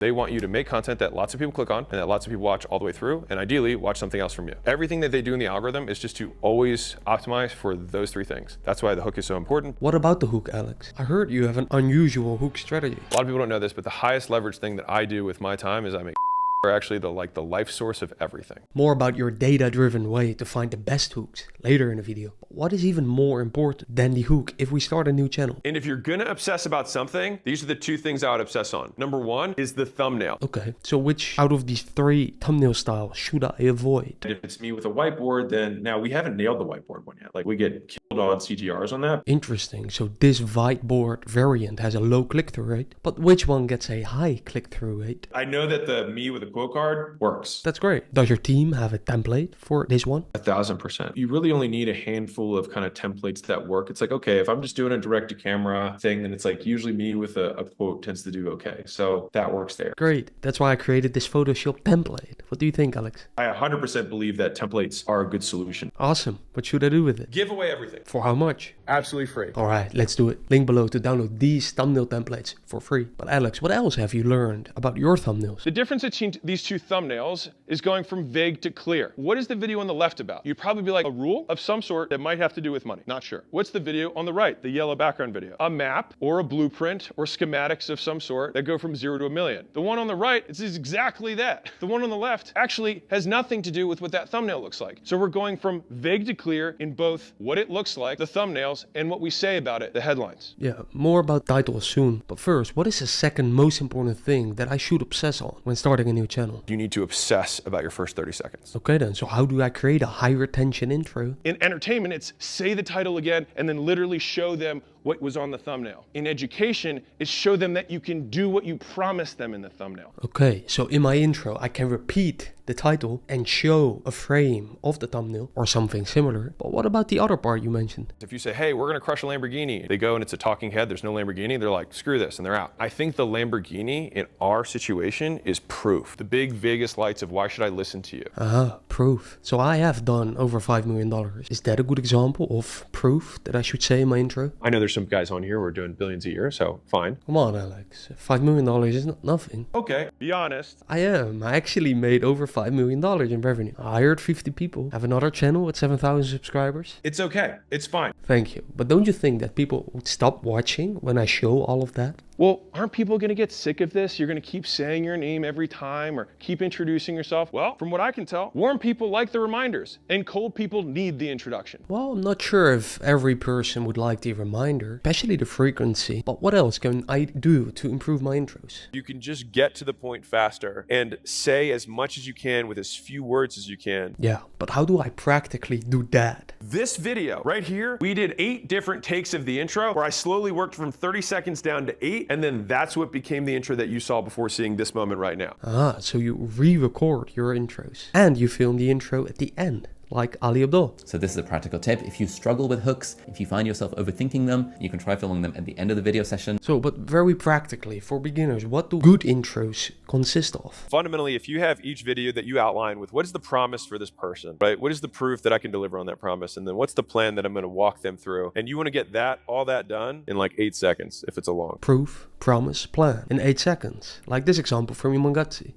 They want you to make content that lots of people click on and that lots of people watch all the way through, and ideally watch something else from you. Everything that they do in the algorithm is just to always optimize for those three things. That's why the hook is so important. What about the hook, Alex? I heard you have an unusual hook strategy. A lot of people don't know this, but the highest leverage thing that I do with my time is I make are actually the life source of everything. More about your data-driven way to find the best hooks later in the video. But what is even more important than the hook if we start a new channel? And if you're gonna obsess about something, these are the two things I would obsess on. Number one is the thumbnail. Okay, so which out of these three thumbnail styles should I avoid? If it's me with a whiteboard, then now we haven't nailed the whiteboard one yet. Like we get killed on CTRs on that. Interesting, so this whiteboard variant has a low click-through rate, but which one gets a high click-through rate? I know that the me with a quote card works. That's great. Does your team have a template for this one? 1000%. You really only need a handful of kind of templates that work. It's like, okay, if I'm just doing a direct to camera thing, then it's like usually me with a quote tends to do okay. So that works there. Great. That's why I created this Photoshop template. What do you think, Alex? I 100% believe that templates are a good solution. Awesome. What should I do with it? Give away everything. For how much? Absolutely free. All right, let's do it. Link below to download these thumbnail templates for free. But Alex, what else have you learned about your thumbnails? The difference between these two thumbnails is going from vague to clear. What is the video on the left about? You'd probably be like, a rule of some sort that might have to do with money. Not sure. What's the video on the right? The yellow background video. A map or a blueprint or schematics of some sort that go from 0 to 1,000,000. The one on the right is exactly that. The one on the left actually has nothing to do with what that thumbnail looks like. So we're going from vague to clear in both what it looks like, the thumbnails, and what we say about it, the headlines. Yeah, more about titles soon. But first, what is the second most important thing that I should obsess on when starting a new channel? You need to obsess about your first 30 seconds. Okay then, so how do I create a high retention intro? In entertainment, it's say the title again and then literally show them what was on the thumbnail. In education, it's show them that you can do what you promised them in the thumbnail. Okay, so in my intro, I can repeat the title and show a frame of the thumbnail or something similar. But what about the other part you mentioned? If you say, hey, we're gonna crush a Lamborghini, they go and it's a talking head, there's no Lamborghini, they're like, screw this, and they're out. I think the Lamborghini in our situation is proof. The big Vegas lights of why should I listen to you? Proof. So I have done over $5 million. Is that a good example of proof that I should say in my intro? I know there's some guys on here who are doing billions a year, so fine. Come on, Alex. $5 million is not nothing. Okay, be honest. I am. I actually made over $5 million in revenue. I hired 50 people. Have another channel with 7,000 subscribers. It's okay, it's fine. Thank you. But don't you think that people would stop watching when I show all of that? Well, aren't people gonna get sick of this? You're gonna keep saying your name every time or keep introducing yourself? Well, from what I can tell, warm people like the reminders and cold people need the introduction. Well, I'm not sure if every person would like the reminder, especially the frequency. But what else can I do to improve my intros? You can just get to the point faster and say as much as you can with as few words as you can. Yeah, but how do I practically do that? This video right here, we did 8 different takes of the intro where I slowly worked from 30 seconds down to 8, and then that's what became the intro that you saw before seeing this moment right now. So you re-record your intros and you film the intro at the end, like Ali Abdul. So this is a practical tip. If you struggle with hooks, if you find yourself overthinking them, you can try filming them at the end of the video session. So, but very practically, for beginners, what do good intros consist of? Fundamentally, if you have each video that you outline with what is the promise for this person, right? What is the proof that I can deliver on that promise? And then what's the plan that I'm going to walk them through? And you want to get all that done in like 8 seconds if it's a long. Proof, promise, plan in 8 seconds. Like this example from Imangazzi.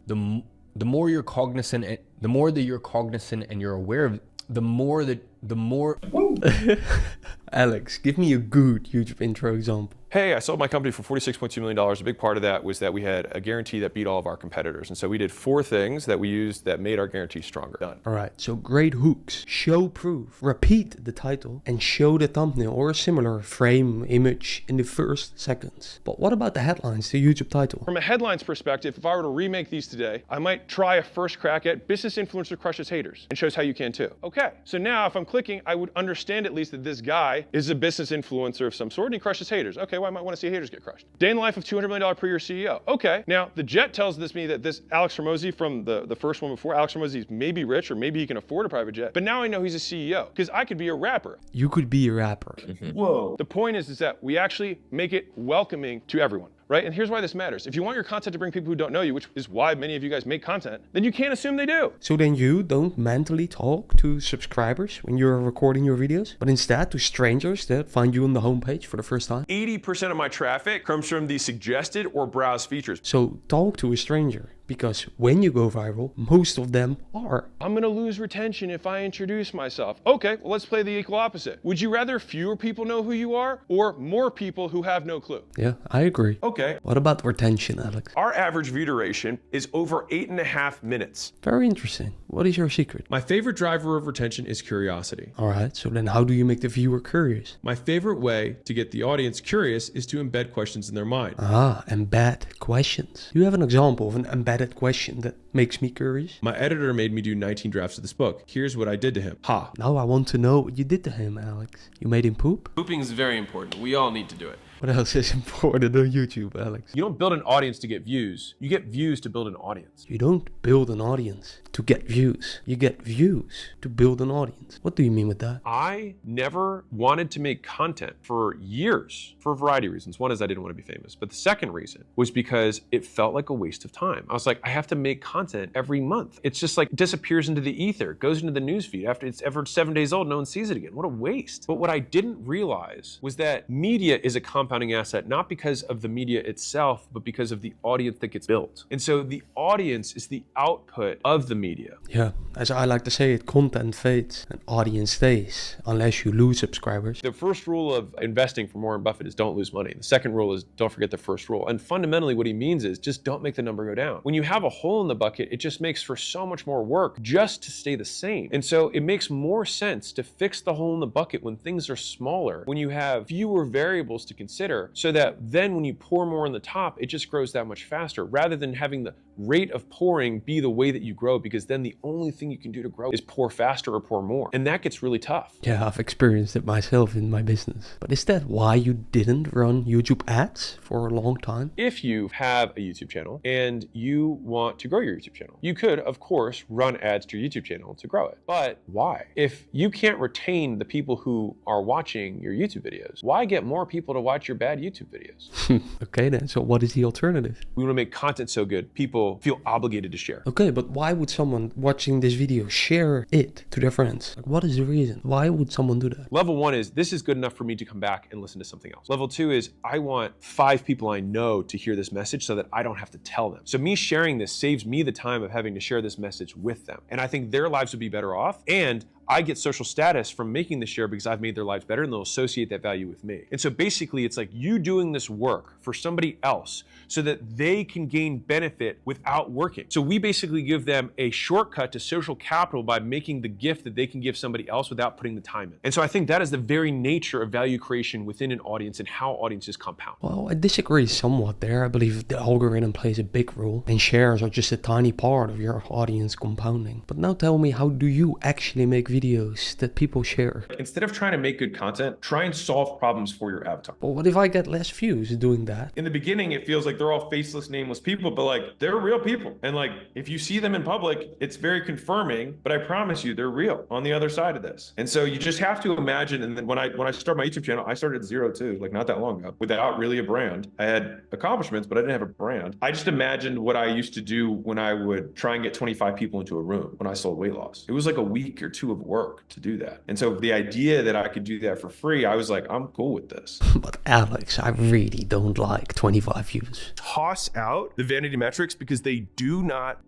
The more you're cognizant, the more that you're cognizant and you're aware of, the more. Alex, give me a good YouTube intro example. Hey, I sold my company for $46.2 million. A big part of that was that we had a guarantee that beat all of our competitors. And so we did 4 things that we used that made our guarantee stronger. Done. All right, so great hooks, show proof, repeat the title, and show the thumbnail or a similar frame image in the first seconds. But what about the headlines, the YouTube title? From a headlines perspective, if I were to remake these today, I might try a first crack at business influencer crushes haters and shows how you can too. Okay, so now if I'm clicking, I would understand at least that this guy is a business influencer of some sort and he crushes haters. Okay, well, I might want to see haters get crushed. Day in the life of $200 million per year CEO. Okay, now the jet tells me that this Alex Hormozi from the first one before, Alex Hormozi is maybe rich or maybe he can afford a private jet, but now I know he's a CEO because I could be a rapper. You could be a rapper. Whoa. The point is that we actually make it welcoming to everyone. right? And here's why this matters. If you want your content to bring people who don't know you, which is why many of you guys make content, then you can't assume they do. So then you don't mentally talk to subscribers when you're recording your videos, but instead to strangers that find you on the homepage for the first time? 80% of my traffic comes from the suggested or browse features. So talk to a stranger, because when you go viral, most of them are. I'm gonna lose retention if I introduce myself. Okay, well, let's play the equal opposite. Would you rather fewer people know who you are or more people who have no clue? Yeah, I agree. Okay. What about retention, Alex? Our average view duration is over 8.5 minutes. Very interesting. What is your secret? My favorite driver of retention is curiosity. All right, so then how do you make the viewer curious? My favorite way to get the audience curious is to embed questions in their mind. Ah, embed questions. Do you have an example of an embedded question that makes me curious? My editor made me do 19 drafts of this book. Here's what I did to him. Ha. Now I want to know what you did to him, Alex. You made him poop? Pooping is very important. We all need to do it. What else is important on YouTube, Alex? You don't build an audience to get views. You get views to build an audience. You don't build an audience to get views. You get views to build an audience. What do you mean with that? I never wanted to make content for years for a variety of reasons. One is I didn't want to be famous. But the second reason was because it felt like a waste of time. I was like, I have to make content every month. It's just like disappears into the ether, goes into the newsfeed. After it's ever 7 days old, no one sees it again. What a waste. But what I didn't realize was that media is a compounding asset, not because of the media itself, but because of the audience that gets built. And so the audience is the output of the media. Yeah, as I like to say it, content fades and audience stays, unless you lose subscribers. The first rule of investing for Warren Buffett is don't lose money. The second rule is don't forget the first rule. And fundamentally what he means is just don't make the number go down. When you have a hole in the bucket, it just makes for so much more work just to stay the same. And so it makes more sense to fix the hole in the bucket when things are smaller, when you have fewer variables to consider, so that then when you pour more on the top, it just grows that much faster, rather than having the rate of pouring be the way that you grow, because then the only thing you can do to grow is pour faster or pour more. And that gets really tough. Yeah, I've experienced it myself in my business. But is that why you didn't run YouTube ads for a long time? If you have a YouTube channel and you want to grow your YouTube channel, you could, of course, run ads to your YouTube channel to grow it. But why? If you can't retain the people who are watching your YouTube videos, why get more people to watch your bad YouTube videos? Okay then, so what is the alternative? We want to make content so good, people feel obligated to share. Okay, but why would someone watching this video share it to their friends? Like, what is the reason? Why would someone do that? Level one is this is good enough for me to come back and listen to something else. Level two is I want 5 people I know to hear this message so that I don't have to tell them. So me sharing this saves me the time of having to share this message with them. And I think their lives would be better off. And I get social status from making the share because I've made their lives better, and they'll associate that value with me. And so basically it's like you doing this work for somebody else so that they can gain benefit without working. So we basically give them a shortcut to social capital by making the gift that they can give somebody else without putting the time in. And so I think that is the very nature of value creation within an audience and how audiences compound. Well, I disagree somewhat there. I believe the algorithm plays a big role, and shares are just a tiny part of your audience compounding. But now tell me, how do you actually make videos that people share? Instead of trying to make good content, try and solve problems for your avatar. But what if I get less views doing that? In the beginning, it feels like they're all faceless, nameless people, but like they're real people. And like if you see them in public, it's very confirming, but I promise you they're real on the other side of this. And so you just have to imagine. And then when I started my YouTube channel, I started at 0 too, like not that long ago, without really a brand. I had accomplishments, but I didn't have a brand. I just imagined what I used to do when I would try and get 25 people into a room when I sold weight loss. It was like a week or 2 of work to do that. And so the idea that I could do that for free, I was like, I'm cool with this. But Alex, I really don't like 25 views. Toss out the vanity metrics because they do not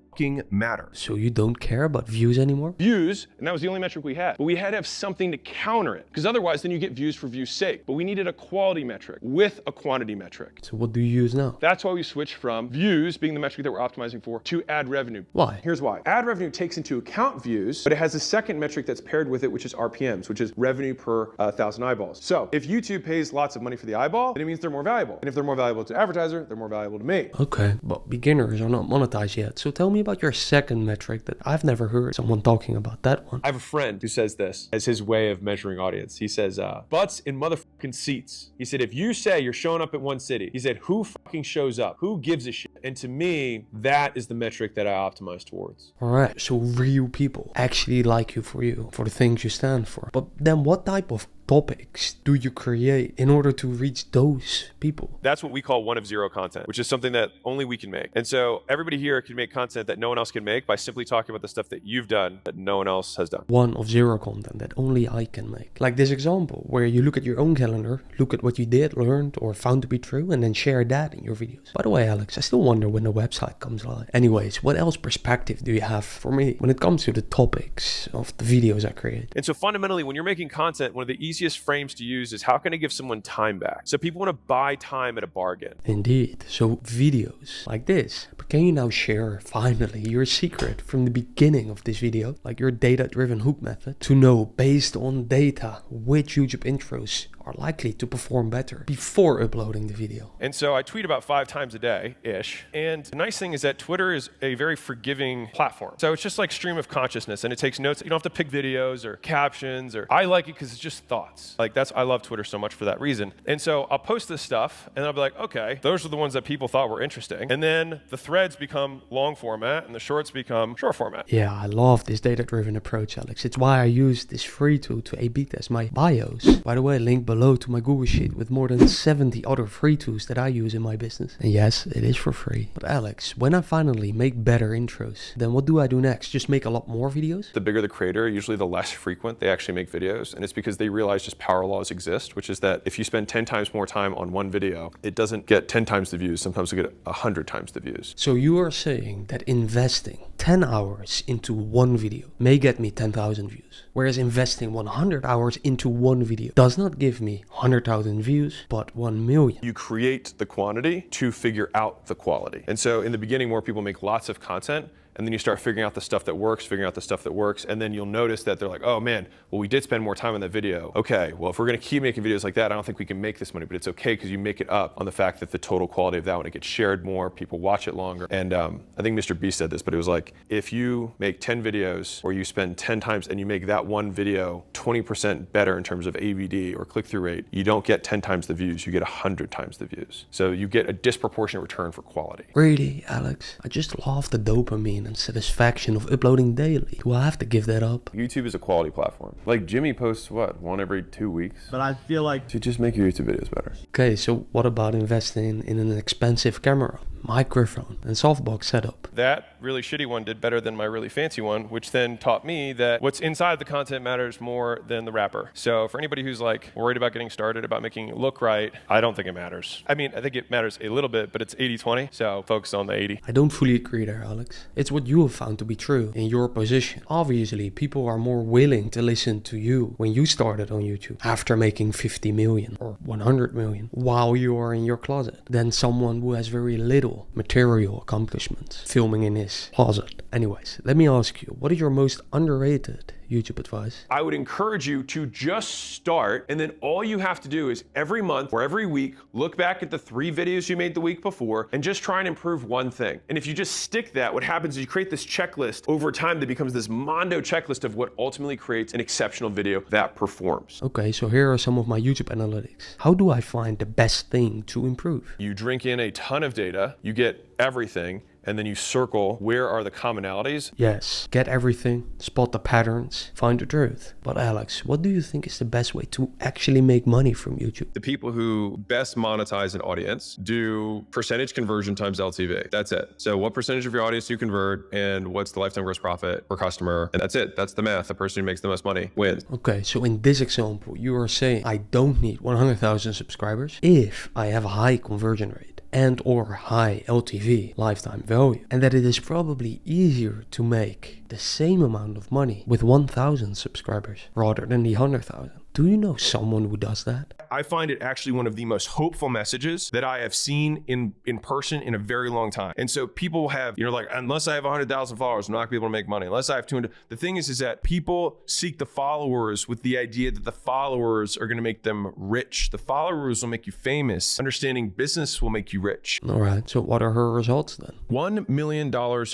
matter. So you don't care about views anymore? Views, and that was the only metric we had, but we had to have something to counter it, because otherwise then you get views for views' sake. But we needed a quality metric with a quantity metric. So what do you use now? That's why we switched from views being the metric that we're optimizing for to ad revenue. Why? Here's why. Ad revenue takes into account views, but it has a second metric that's paired with it, which is RPMs, which is revenue per 1,000 eyeballs. So if YouTube pays lots of money for the eyeball, then it means they're more valuable. And if they're more valuable to the advertiser, they're more valuable to me. Okay, but beginners are not monetized yet. So tell me about your second metric that I've never heard someone talking about that one. I have a friend who says this as his way of measuring audience. He says, butts in motherfucking seats. He said, if you say you're showing up at one city, he said, who fucking shows up? Who gives a shit? And to me, that is the metric that I optimize towards. All right, so real people actually like you for the things you stand for. But then what type of topics do you create in order to reach those people? That's what we call one of zero content, which is something that only we can make. And so everybody here can make content that no one else can make by simply talking about the stuff that you've done that no one else has done. One of zero content that only I can make. Like this example, where you look at your own calendar, look at what you did, learned, or found to be true, and then share that in your videos. By the way, Alex, I still wonder when the website comes live. Anyways, what else perspective do you have for me when it comes to the topics of the videos I create? And so fundamentally, when you're making content, one of the easiest frames to use is how can I give someone time back? So people want to buy time at a bargain. Indeed. So videos like this. But can you now share finally your secret from the beginning of this video, like your data-driven hook method, to know based on data which YouTube intros are likely to perform better before uploading the video? And so I tweet about 5 times a day-ish. And the nice thing is that Twitter is a very forgiving platform. So it's just like stream of consciousness, and it takes notes. You don't have to pick videos or captions, or I like it because it's just thoughts. Like I love Twitter so much for that reason. And so I'll post this stuff and I'll be like, okay, those are the ones that people thought were interesting. And then the threads become long format and the shorts become short format. Yeah, I love this data-driven approach, Alex. It's why I use this free tool to A/B test my bios. By the way, link below to my Google Sheet with more than 70 other free tools that I use in my business. And yes, it is for free. But Alex, when I finally make better intros, then what do I do next? Just make a lot more videos? The bigger the creator, usually the less frequent they actually make videos. And it's because they realize just power laws exist, which is that if you spend 10 times more time on one video, it doesn't get 10 times the views. Sometimes it get 100 times the views. So you are saying that investing 10 hours into one video may get me 10,000 views, whereas investing 100 hours into one video does not give me 100,000 views, but 1 million. You create the quantity to figure out the quality. And so in the beginning, more people make lots of content, and then you start figuring out the stuff that works, and then you'll notice that they're like, oh man, well, we did spend more time on that video. Okay, well, if we're gonna keep making videos like that, I don't think we can make this money, but it's okay because you make it up on the fact that the total quality of that one, it gets shared more, people watch it longer. And I think Mr. B said this, but it was like, if you make 10 videos or you spend 10 times and you make that one video 20% better in terms of AVD or click-through rate, you don't get 10 times the views, you get 100 times the views. So you get a disproportionate return for quality. Really, Alex? I just love the dopamine and satisfaction of uploading daily. Do I have to give that up? YouTube is a quality platform. Like Jimmy posts what, one every 2 weeks? But I feel like To just make your YouTube videos better. Okay, so what about investing in an expensive camera, microphone, and softbox setup? That really shitty one did better than my really fancy one, which then taught me that what's inside the content matters more than the wrapper. So for anybody who's like worried about getting started, about making it look right, I don't think it matters. I mean, I think it matters a little bit, but it's 80-20, so focus on the 80. I don't fully agree there, Alex. It's what you have found to be true in your position. Obviously, people are more willing to listen to you when you started on YouTube after making 50 million or 100 million while you are in your closet than someone who has very little material accomplishments filming in his closet. Anyways, let me ask you, what is your most underrated YouTube advice? I would encourage you to just start, and then all you have to do is every month or every week, look back at the 3 videos you made the week before and just try and improve one thing. And if you just stick that, what happens is you create this checklist over time that becomes this Mondo checklist of what ultimately creates an exceptional video that performs. Okay, so here are some of my YouTube analytics. How do I find the best thing to improve? You drink in a ton of data, you get everything, and then you circle where are the commonalities. Yes, get everything, spot the patterns, find the truth. But Alex, what do you think is the best way to actually make money from YouTube? The people who best monetize an audience do percentage conversion times LTV. That's it. So what percentage of your audience do you convert, and what's the lifetime gross profit per customer? And that's it. That's the math. The person who makes the most money wins. Okay, so in this example, you are saying I don't need 100,000 subscribers if I have a high conversion rate and or high LTV, lifetime value, and that it is probably easier to make the same amount of money with 1,000 subscribers rather than the 100,000. Do you know someone who does that? I find it actually one of the most hopeful messages that I have seen in person in a very long time. And so people have, like, unless I have 100,000 followers, I'm not gonna be able to make money. Unless I have 200. The thing is that people seek the followers with the idea that the followers are gonna make them rich. The followers will make you famous. Understanding business will make you rich. All right, so what are her results then? $1 million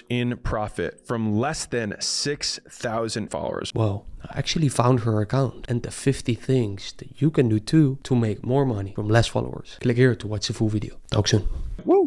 in profit from less than 6,000 followers. Well, I actually found her account and the 50 things that you can do too to make more money from less followers. Click here to watch the full video. Talk soon. Woo!